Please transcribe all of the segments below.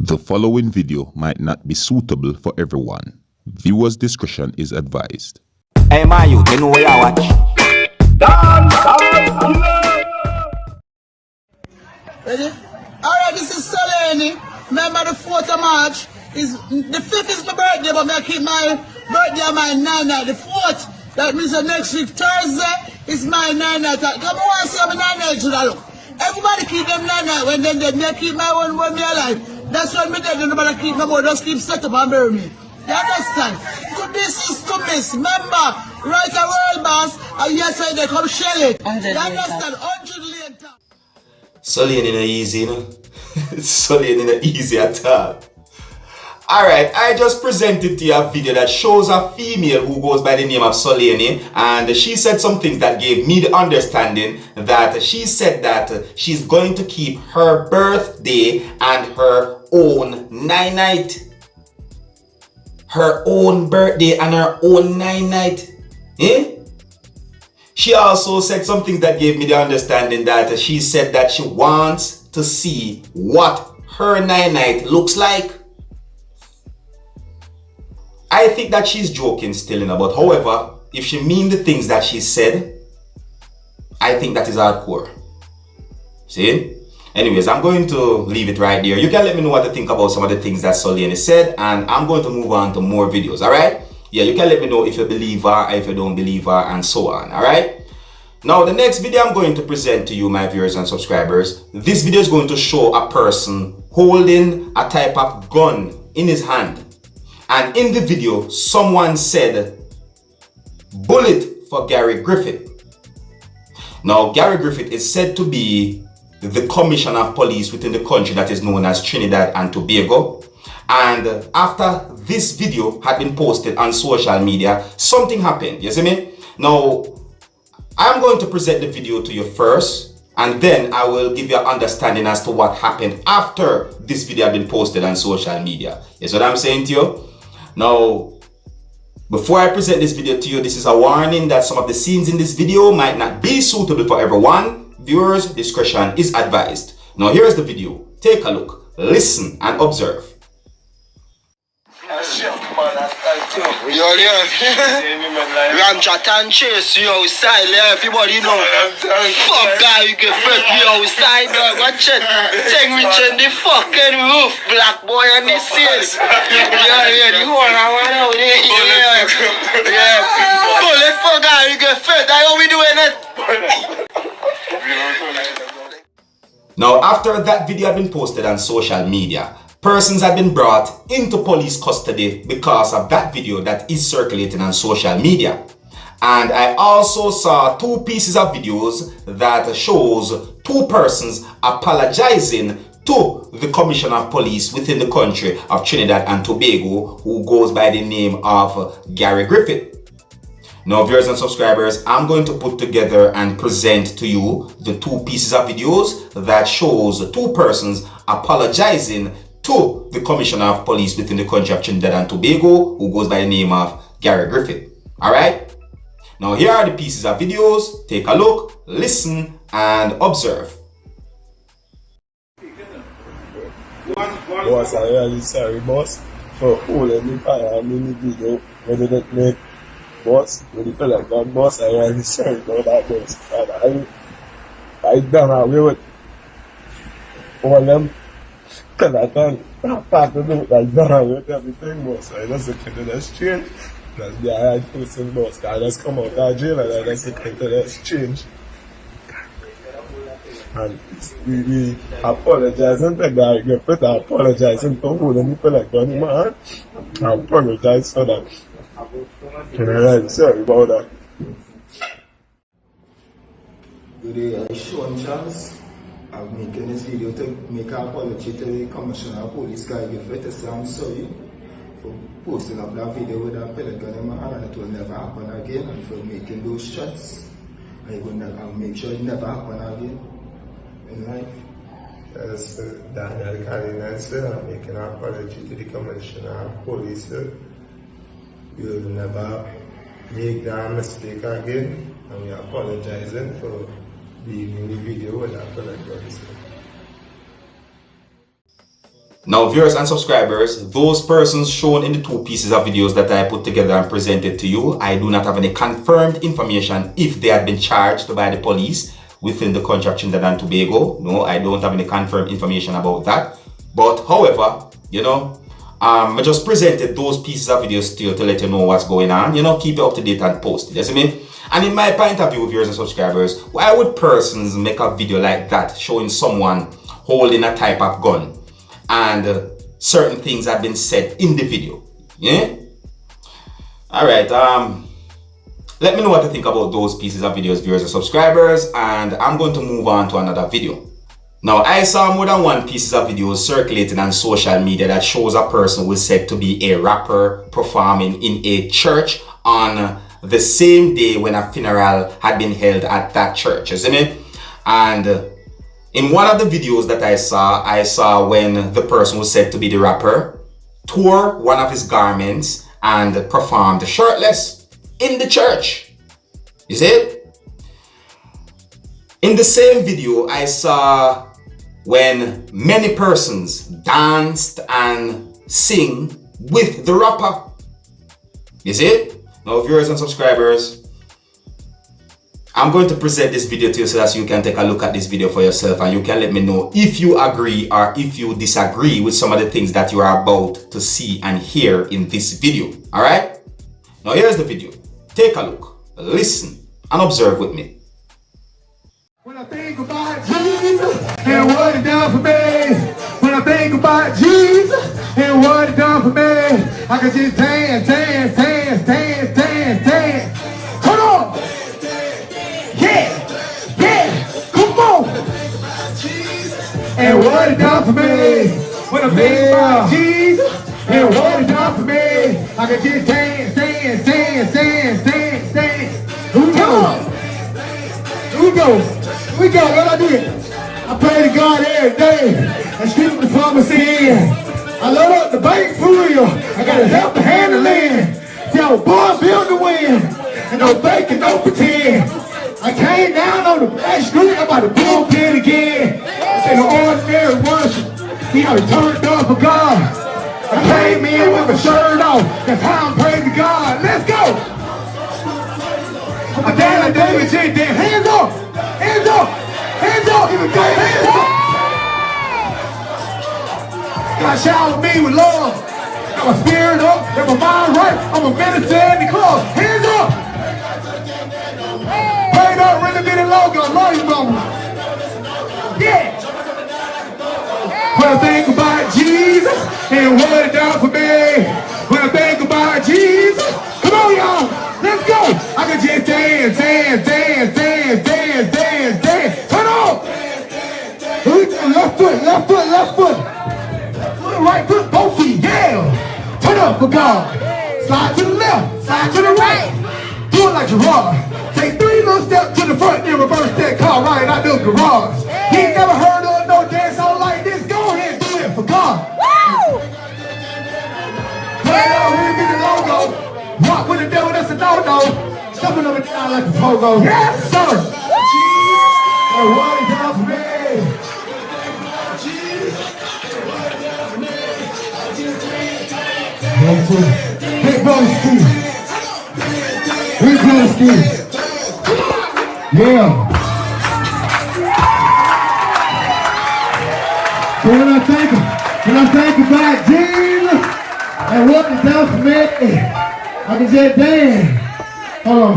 The following video might not be suitable for everyone. Viewers' discretion is advised. Hey man, you know where you watch? Dancehall, skilla. Ready? Alright, this is Solaine. Remember the 4th of March? The 5th is my birthday, but I keep my birthday on my 9 The 4th, that means the next week, Thursday, is my 9 Come on, see my 9 should I look. Everybody keep them 9 when then they keep my one when me alive. That's what me did, nobody keep my boy, just keep set up and bury me. You understand? To this is to miss. Remember, write a world boss, and yes, I they come shell it. You understand? 100 later. Solaine ain't easy, you know? Solaine ain't easy at all. Alright, I just presented to you a video that shows a female who goes by the name of Solaine, and she said some things that gave me the understanding that she said that she's going to keep her birthday and her own night. Her own birthday and her own night. Eh? She also said some things that gave me the understanding that she said that she wants to see what her night looks like. I think that she's joking still, but however, if she means the things that she said, I think that is hardcore. See? Anyways, I'm going to leave it right there. You can let me know what to think about some of the things that Solaine said, and I'm going to move on to more videos, alright? Yeah, you can let me know if you believe her, if you don't believe her, and so on, alright? Now, the next video I'm going to present to you, my viewers and subscribers, this video is going to show a person holding a type of gun in his hand. And in the video, someone said, "Bullet for Gary Griffith." Now, Gary Griffith is said to be the commissioner of police within the country that is known as Trinidad and Tobago. And after this video had been posted on social media, something happened. You see me? Now, I'm going to present the video to you first, and then I will give you an understanding as to what happened after this video had been posted on social media. You see what I'm saying to you? Now, before I present this video to you, this is a warning that some of the scenes in this video might not be suitable for everyone. Viewers' discretion is advised. Now, here's the video. Take a look, listen, and observe. Yo, Ramchat and Chase, you outside, everybody know. Fuck guy, you get fed, you outside, dog. Watch it. Take me to the fucking roof, black boy, and the seals. Yeah, the whole around out there. Yeah. Bullet for guy, you get fed. How we doing it? Now, after that video had been posted on social media, persons have been brought into police custody because of that video that is circulating on social media. And I also saw 2 pieces of videos that shows 2 persons apologizing to the commissioner of police within the country of Trinidad and Tobago, who goes by the name of Gary Griffith. Now, viewers and subscribers, I'm going to put together and present to you the 2 pieces of videos that shows 2 persons apologizing to the commissioner of police within the country of Trinidad and Tobago, who goes by the name of Gary Griffith. Alright? Now, here are the pieces of videos. Take a look, listen, and observe. Boss, I'm really sorry, boss, for holding me fire in the video. When did it make? Boss, when you feel like that, boss, I'm really sorry about that, boss. I done away with all them. I can't pack to do that done with everything, boss. I just look into the exchange. That's the right person, boss. I just come out of jail and I just look into the exchange. And we apologize and Gary Griffith, I apologize for holding me for like that, man. I apologize for that. And I'm really sorry about that. Good day, I'm Sean Charles. I'm making this video to make an apology to the Commissioner of Police, Gary Griffith, to say I'm sorry for posting up that video with that pellet gun in my hand, and it will never happen again, and for making those shots. I'll make sure it never happen again in life. Yes, Daniel Cardenas, I'm making an apology to the Commissioner of Police. We'll never make that mistake again, and we're apologizing for being in the video with that pellet gun. Now, viewers and subscribers, those persons shown in the two pieces of videos that I put together and presented to you, I do not have any confirmed information if they had been charged by the police within the country of Trinidad and Tobago. No, I don't have any confirmed information about that. But however, you know, I just presented those pieces of videos to you to let you know what's going on. You know, keep it up to date and post it. You see me? And in my point of view, viewers and subscribers, why would persons make a video like that showing someone holding a type of gun and certain things have been said in the video? Yeah? Alright, let me know what you think about those pieces of videos, viewers and subscribers, and I'm going to move on to another video. Now, I saw more than one piece of videos circulating on social media that shows a person who is said to be a rapper performing in a church on the same day when a funeral had been held at that church, isn't it? And in one of the videos that I saw when the person who was said to be the rapper tore one of his garments and performed shirtless in the church. You see it? In the same video, I saw when many persons danced and sing with the rapper. You see it? Now, viewers and subscribers, I'm going to present this video to you so that you can take a look at this video for yourself and you can let me know if you agree or if you disagree with some of the things that you are about to see and hear in this video. Alright? Now, here's the video. Take a look, listen, and observe with me. When I think about Jesus and what he done for me, when I think about Jesus and what he done for me, I can just dance, dance, dance, dance, dance, dance. Come on! Yeah, yeah, come on! And what he done for me, when I think about Jesus and what he done for me, I can just dance, dance, dance, dance, dance, dance. Come on! Here we go. We go, what I did. I pray to God every day and strip the promise in. I load up the bank for real. I gotta help the hand to land. Tell boy build the wind. And no fake and no pretend. I came down on the back street, I'm about to bullpen again. I said the ordinary worship. He done turned up for God. I came in with my shirt off. That's how I'm praising God. Let's go. I'm a Daniel David J. Dan. Hands up! Hands up! Hands up! Give it go! Hands up! God shower me with love. Got my spirit up, got my mind right. I'm a minister in the club. Hands up! Prayed up, ring the minute logo. Love you, mama. Yeah! When I think about Jesus and what he done for me. When I think about Jesus. Come on, y'all! Let's go! I can just dance, dance, dance, dance, dance, dance, dance. Turn on! Left foot, left foot, left foot. Right foot, both feet, yeah! Turn up for God. Slide to the left, slide to the right. Do it like Gerard. Take 3 little steps to the front, then reverse that car right out the garage. You ain't never heard of no dancehall like this. Go ahead and do it for God. Woo! Play it out, here be the logo. Walk with the devil, that's a no-no. Stepping over down like a pogo. Yes, sir. And what he done for me. Big brother Steve. Big brother Steve. Yeah. So when I think about Jesus and what he done for me, I can just dance. Hold on.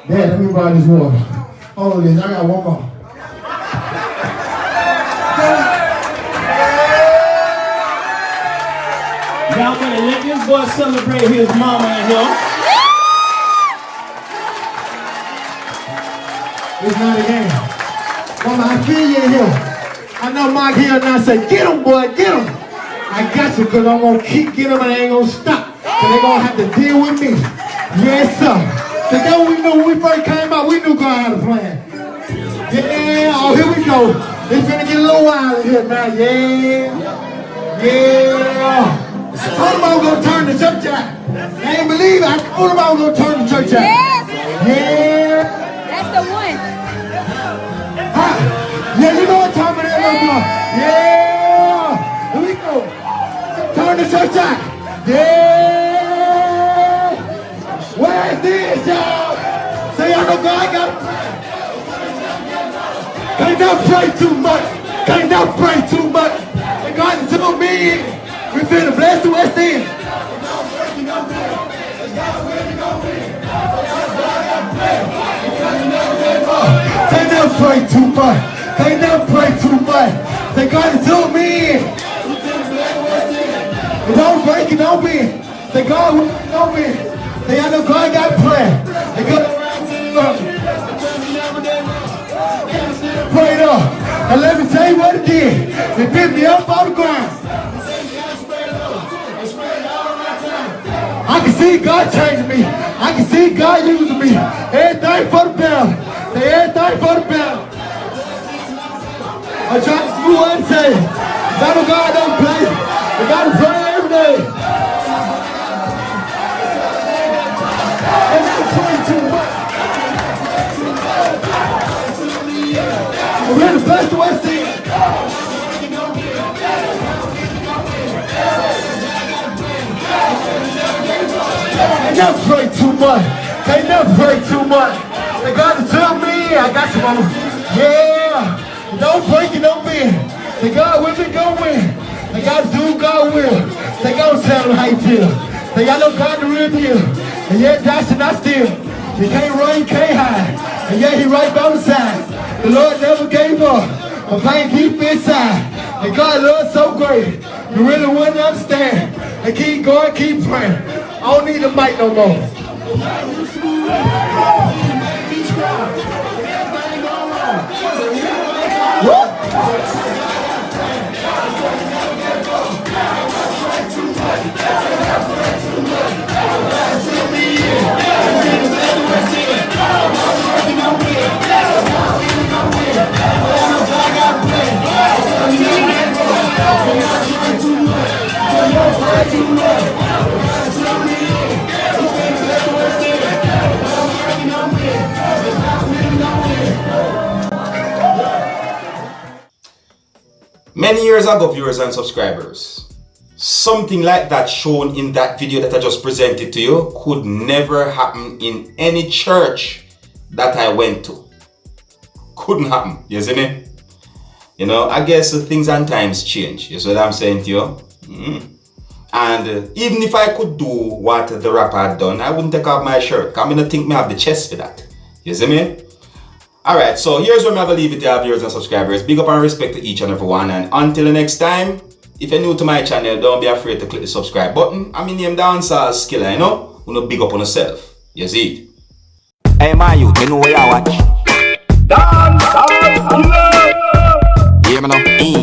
Dad, let me buy this water. Hold on this. I got one more. Y'all better let this boy celebrate his mama and him. It's not a game. Mama, I feel you in here. I know Mike here and I say, get him, boy, get him. I got you, because I'm going to keep getting him and I ain't going to stop. So they're going to have to deal with me. Yes, sir. So then we knew when we first came out, we knew God had a plan. Yeah, oh, here we go. It's going to get a little wild in here now. Yeah. Yeah. I told him I was going to turn the church out. I ain't believe it. I told him I was going to turn the church out. Yes. Yeah. That's the one. Huh? Yeah, you know what time it is, little boy. Yeah. Here we go. turn the church out. Yeah. Where's this, y'all? Say, I know God got. Can't not pray too much. Can't not pray too much. And God is too big. We finna bless the West End. Can't never pray too much. Can't never pray too much. Say God is too big. And don't break it, don't be. Say God don't be. Say I know God got a plan. They go pray it up. And let me tell you what it did. It picked me up on the ground. I can see God changing me. I can see God using me. Everything for the better. Say everything for the better. I'm trying to do what I say. God of God don't play. I gotta pray every day. And I'm praying too much. We're the best West End. Can't never pray too much. Can't never pray too much. They got to tell me I got some mama. Yeah. Don't break it, don't bend. They God with me, go win. They got to do God will. They got to tell them how you feel. They got no God the real deal. And yet that's not still. You can't run, you can't hide. And yet he right by the side. The Lord never gave up. I'm playing deep inside. And God loves so great. You really wouldn't understand. And keep going, keep praying. I don't need the mic no more. What? Many years ago, viewers and subscribers, something like that shown in that video that I just presented to you could never happen in any church that I went to. Couldn't happen, you see me? You know, I guess things and times change, you see what I'm saying to you? And even if I could do what the rapper had done, I wouldn't take off my shirt. I don't think I have the chest for that. You see me? Alright, so here's where I'm going to leave it to viewers and subscribers. Big up and respect to each and every one. And until the next time, if you're new to my channel, don't be afraid to click the subscribe button. I'm in name Dancehall Skilla, you know? You know, big up on yourself. You see it? Hey, my youth, you know where I watch? Dancehall Skilla! Yeah, man.